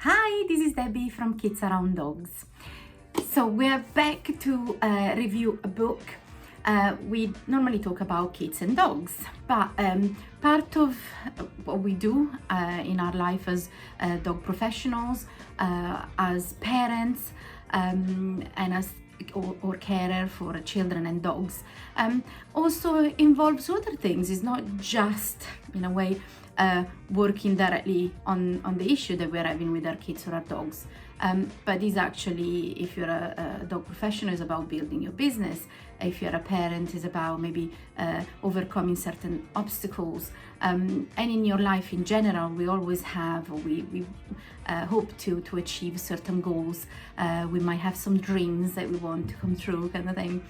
Hi, this is Debbie from Kids Around Dogs. So we're back to review a book. We normally talk about kids and dogs, but part of what we do in our life as dog professionals, as parents, and as or carer for children and dogs, also involves other things. It's not just, in a way, working directly on the issue that we're having with our kids or our dogs. But it's actually, if you're a dog professional, it's about building your business. If you're a parent, it's about maybe overcoming certain obstacles. And in your life in general, we always have, or we hope to achieve certain goals. We might have some dreams that we want to come true, kind of thing.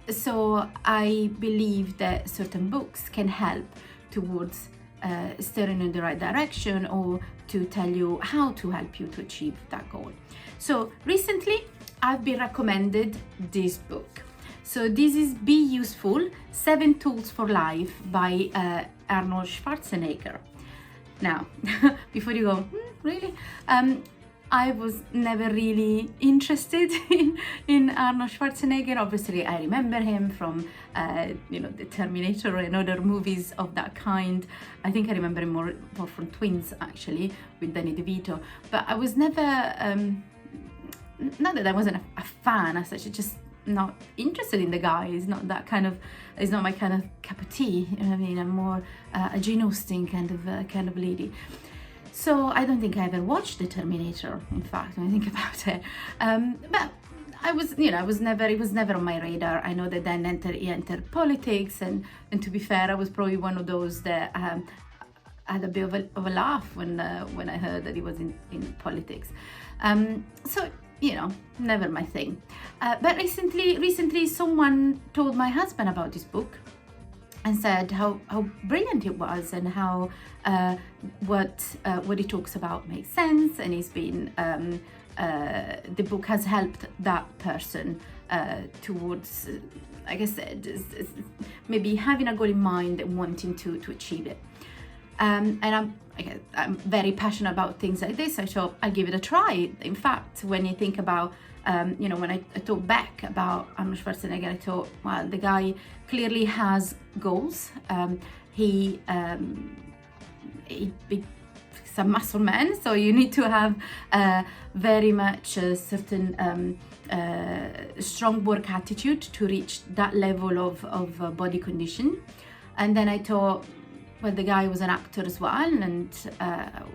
So I believe that certain books can help towards steering in the right direction, or to tell you how to help you to achieve that goal. So recently I've been recommended this book. So this is Be Useful, 7 Tools for Life by Arnold Schwarzenegger. Now, before you go, really? I was never really interested in Arnold Schwarzenegger. Obviously, I remember him from, the Terminator and other movies of that kind. I think I remember him more from Twins, actually, with Danny DeVito. But I was never, not that I wasn't a fan as such, just not interested in the guy. He's not that kind of, it's not my kind of cup of tea. You know what I mean? I'm more a Jane Austen kind of lady. So I don't think I ever watched The Terminator, in fact, when I think about it. But it was never on my radar. I know that then he entered politics, and to be fair, I was probably one of those that had a bit of a laugh when I heard that he was in politics. So, never my thing. But recently someone told my husband about this book and said how brilliant it was, and how what he talks about makes sense, and he's been the book has helped that person towards, like I said, maybe having a goal in mind and wanting to achieve it. And I'm very passionate about things like this. I thought I'll give it a try. In fact, when you think about when I thought back about Arnold Schwarzenegger, I thought, well, the guy clearly has goals. He's a muscle man, so you need to have very much a certain strong work attitude to reach that level of body condition. And then I thought, well, the guy was an actor as well, and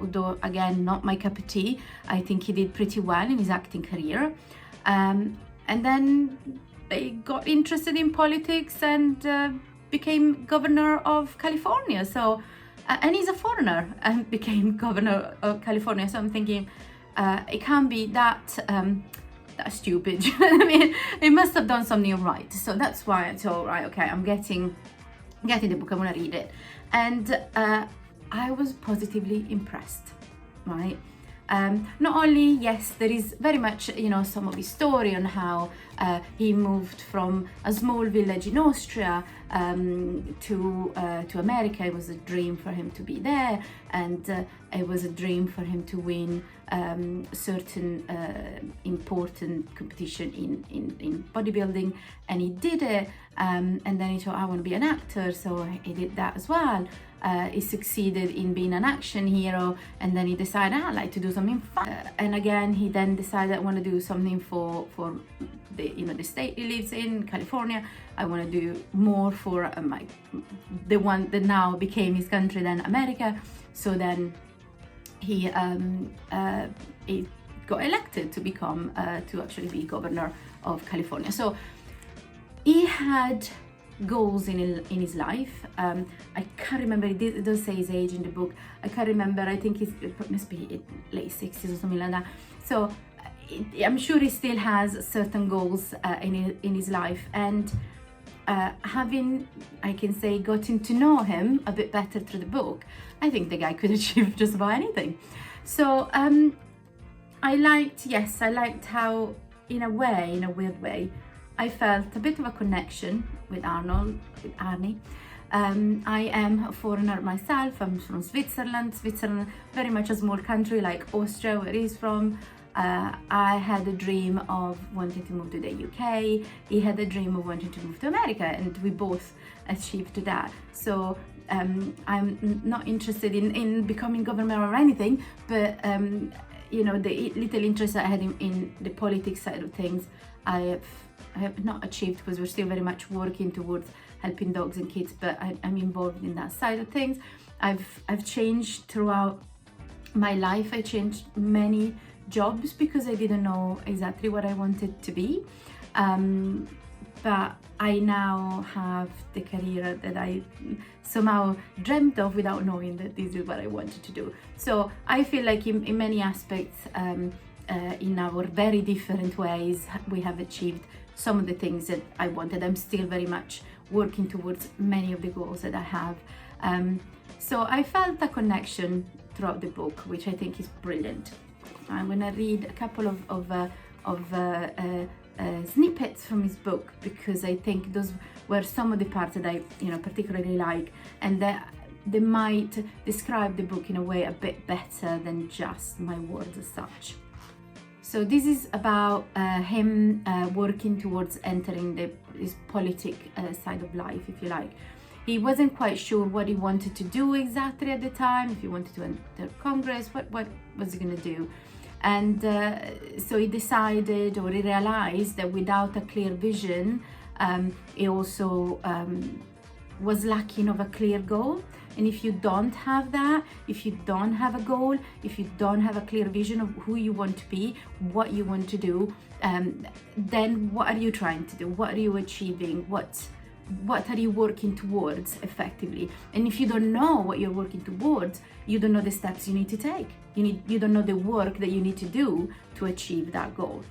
although again not my cup of tea, I think he did pretty well in his acting career. And then I got interested in politics and became governor of California. So, and he's a foreigner and became governor of California. So I'm thinking, it can't be that stupid. I mean, it must have done something right. So that's why I thought, right, okay, I'm getting the book, I want to read it. And I was positively impressed, right? Not only, yes, there is very much, some of his story on how he moved from a small village in Austria to America. It was a dream for him to be there, and it was a dream for him to win certain important competition in bodybuilding, and he did it. And then he thought, I want to be an actor, so he did that as well. He succeeded in being an action hero, and then he decided, I'd like to do something fun. And again, he then decided, I want to do something for the state he lives in, California. I want to do more for the one that now became his country, then America. So then he got elected to become to actually be governor of California. So he had goals in his life. I can't remember, it does say his age in the book. I can't remember, I think it must be late 60s or something like that. So I'm sure he still has certain goals in his life. And having, I can say, gotten to know him a bit better through the book, I think the guy could achieve just about anything. So I liked how, in a weird way, I felt a bit of a connection with Arnie. I am a foreigner myself. I'm from Switzerland. Switzerland, very much a small country like Austria, where he's from. I had a dream of wanting to move to the UK. He had a dream of wanting to move to America, and we both achieved that. So I'm not interested in becoming government or anything, but you know, the little interest I had in the politics side of things, I have not achieved, because we're still very much working towards helping dogs and kids, but I'm involved in that side of things. I've changed throughout my life. I changed many jobs because I didn't know exactly what I wanted to be, but I now have the career that I somehow dreamt of without knowing that this is what I wanted to do. So I feel like in many aspects, in our very different ways, we have achieved some of the things that I wanted. I'm still very much working towards many of the goals that I have. So I felt a connection throughout the book, which I think is brilliant. I'm going to read a couple of snippets from his book, because I think those were some of the parts that I particularly like, and that they might describe the book in a way a bit better than just my words as such. So this is about him working towards entering his politic side of life, if you like. He wasn't quite sure what he wanted to do exactly at the time, if he wanted to enter Congress, what was he going to do? And so he decided, or he realized, that without a clear vision, he also was lacking of a clear goal. And if you don't have that, if you don't have a goal, if you don't have a clear vision of who you want to be, what you want to do, then what are you trying to do? What are you achieving? What are you working towards effectively? And if you don't know what you're working towards, you don't know the steps you need to take. You don't know the work that you need to do to achieve that goal.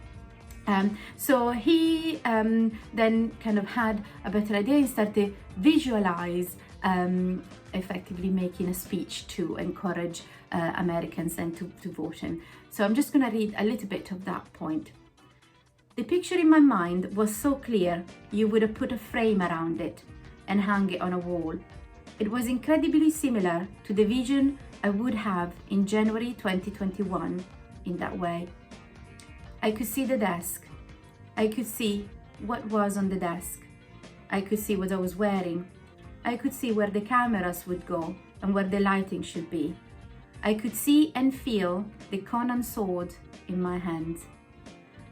So he then kind of had a better idea. He started to visualize effectively making a speech to encourage Americans then to vote him. So I'm just going to read a little bit of that point. The picture in my mind was so clear, you would have put a frame around it and hung it on a wall. It was incredibly similar to the vision I would have in January 2021 in that way. I could see the desk. I could see what was on the desk. I could see what I was wearing. I could see where the cameras would go and where the lighting should be. I could see and feel the Conan sword in my hand.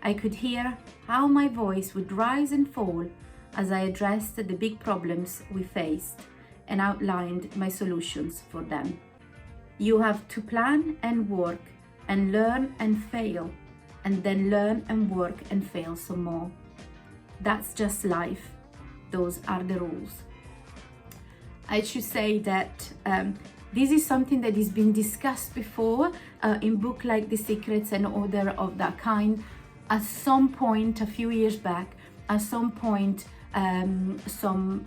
I could hear how my voice would rise and fall as I addressed the big problems we faced and outlined my solutions for them. You have to plan and work and learn and fail, and then learn and work and fail some more. That's just life. Those are the rules. I should say that this is something that has been discussed before in books like The Secrets and other of that kind. At some point, a few years back, at some point, some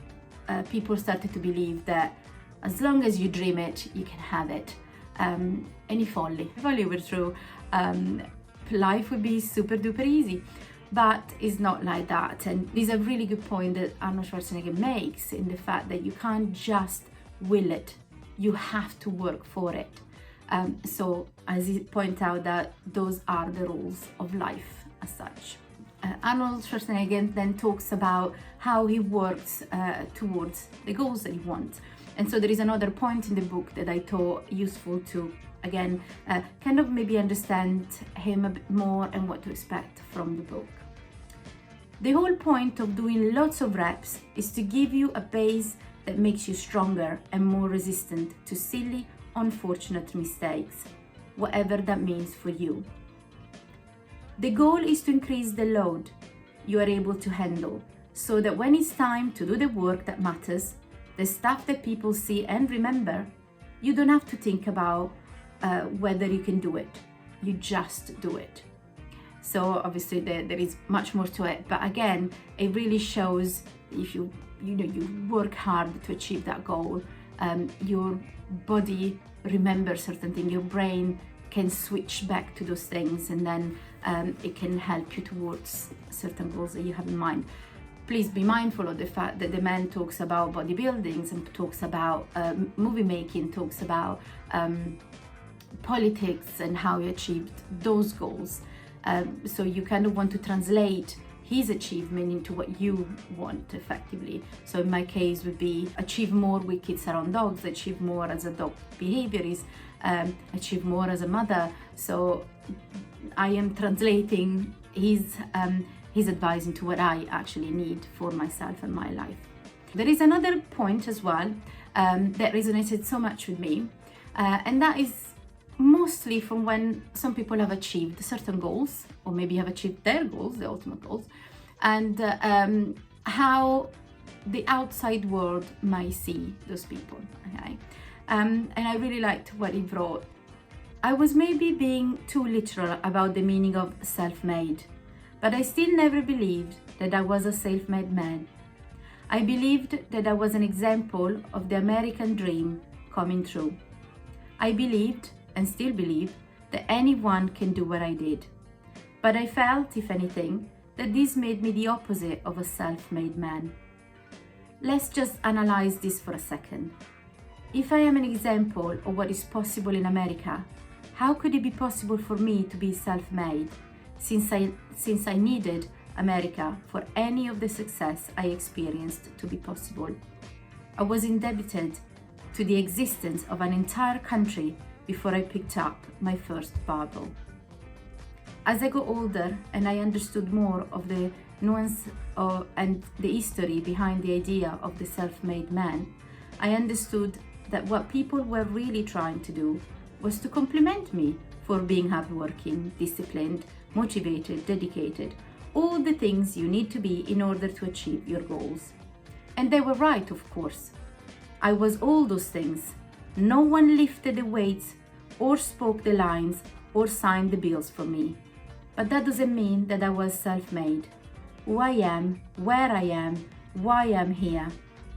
people started to believe that as long as you dream it, you can have it. Any folly. If only were true, life would be super duper easy. But it's not like that. And this is a really good point that Arnold Schwarzenegger makes, in the fact that you can't just will it. You have to work for it. So as he points out, that those are the rules of life as such. Arnold Schwarzenegger then talks about how he works towards the goals that he wants. And so there is another point in the book that I thought useful to, again, kind of maybe understand him a bit more and what to expect from the book. The whole point of doing lots of reps is to give you a base that makes you stronger and more resistant to silly, unfortunate mistakes, whatever that means for you. The goal is to increase the load you are able to handle, so that when it's time to do the work that matters, the stuff that people see and remember, you don't have to think about whether you can do it. You just do it. So obviously there is much more to it, but again, it really shows if you work hard to achieve that goal, your body remembers certain things, your brain can switch back to those things, and then it can help you towards certain goals that you have in mind. please be mindful of the fact that the man talks about bodybuilding and talks about movie making, talks about politics and how he achieved those goals. So you kind of want to translate his achievement into what you want effectively. So in my case would be achieve more with kids around dogs, achieve more as a dog behaviorist, achieve more as a mother. So I am translating his advice into what I actually need for myself and my life. There is another point as well that resonated so much with me, and that is mostly from when some people have achieved certain goals, or maybe have achieved their goals, the ultimate goals, and how the outside world might see those people. Okay, and I really liked what he wrote. I was maybe being too literal about the meaning of self-made, but I still never believed that I was a self-made man. I believed that I was an example of the American dream coming true. I believed, and still believe, that anyone can do what I did. But I felt, if anything, that this made me the opposite of a self-made man. Let's just analyze this for a second. If I am an example of what is possible in America, how could it be possible for me to be self-made, since I needed America for any of the success I experienced to be possible? I was indebted to the existence of an entire country before I picked up my first barbell. As I got older and I understood more of the nuance and the history behind the idea of the self-made man, I understood that what people were really trying to do was to compliment me for being hardworking, disciplined, motivated, dedicated, all the things you need to be in order to achieve your goals. And they were right, of course. I was all those things. No one lifted the weights or spoke the lines or signed the bills for me. But that doesn't mean that I was self-made. Who I am, where I am, why I'm here,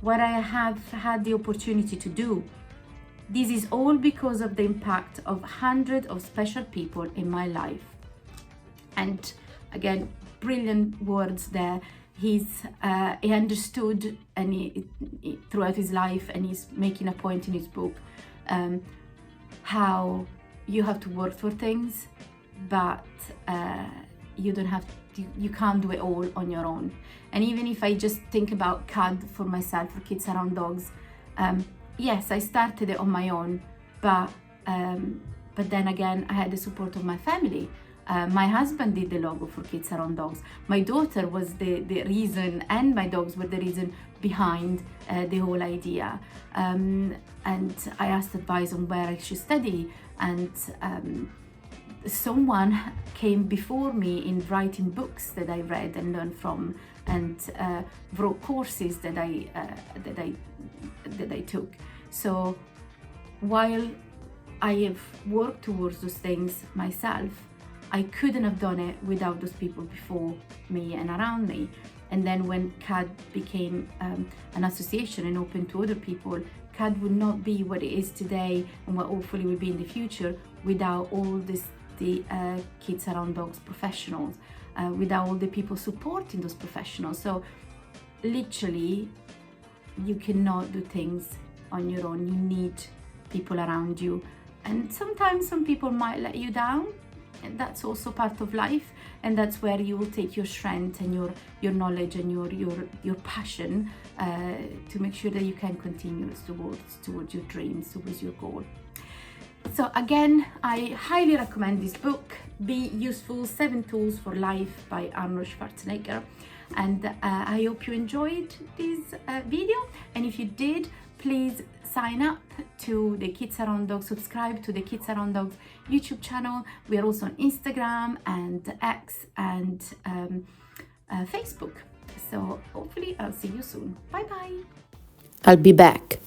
what I have had the opportunity to do. This is all because of the impact of hundreds of special people in my life. And again, brilliant words there. He understood, and he, throughout his life, and he's making a point in his book, how you have to work for things, but you can't do it all on your own. And even if I just think about KAD for myself, for Kids Around Dogs, yes, I started it on my own, but then again, I had the support of my family. My husband did the logo for Kids Around Dogs. My daughter was the reason, and my dogs were the reason behind the whole idea. And I asked advice on where I should study, and someone came before me in writing books that I read and learned from, and wrote courses that I took. So while I have worked towards those things myself, I couldn't have done it without those people before me and around me. And then when KAD became an association and open to other people, KAD would not be what it is today, and what hopefully will be in the future, without all the Kids Around Dogs professionals, without all the people supporting those professionals. So literally, you cannot do things on your own. You need people around you. And sometimes some people might let you down, and that's also part of life, and that's where you will take your strength and your knowledge and your passion to make sure that you can continue towards your dreams, towards your goal. So again, I highly recommend this book, Be Useful: 7 Tools for Life by Arnold Schwarzenegger. And I hope you enjoyed this video, and if you did, please sign up to the Kids Around Dogs, subscribe to the Kids Around Dogs YouTube channel. We are also on Instagram and X and Facebook. So hopefully I'll see you soon. Bye bye. I'll be back.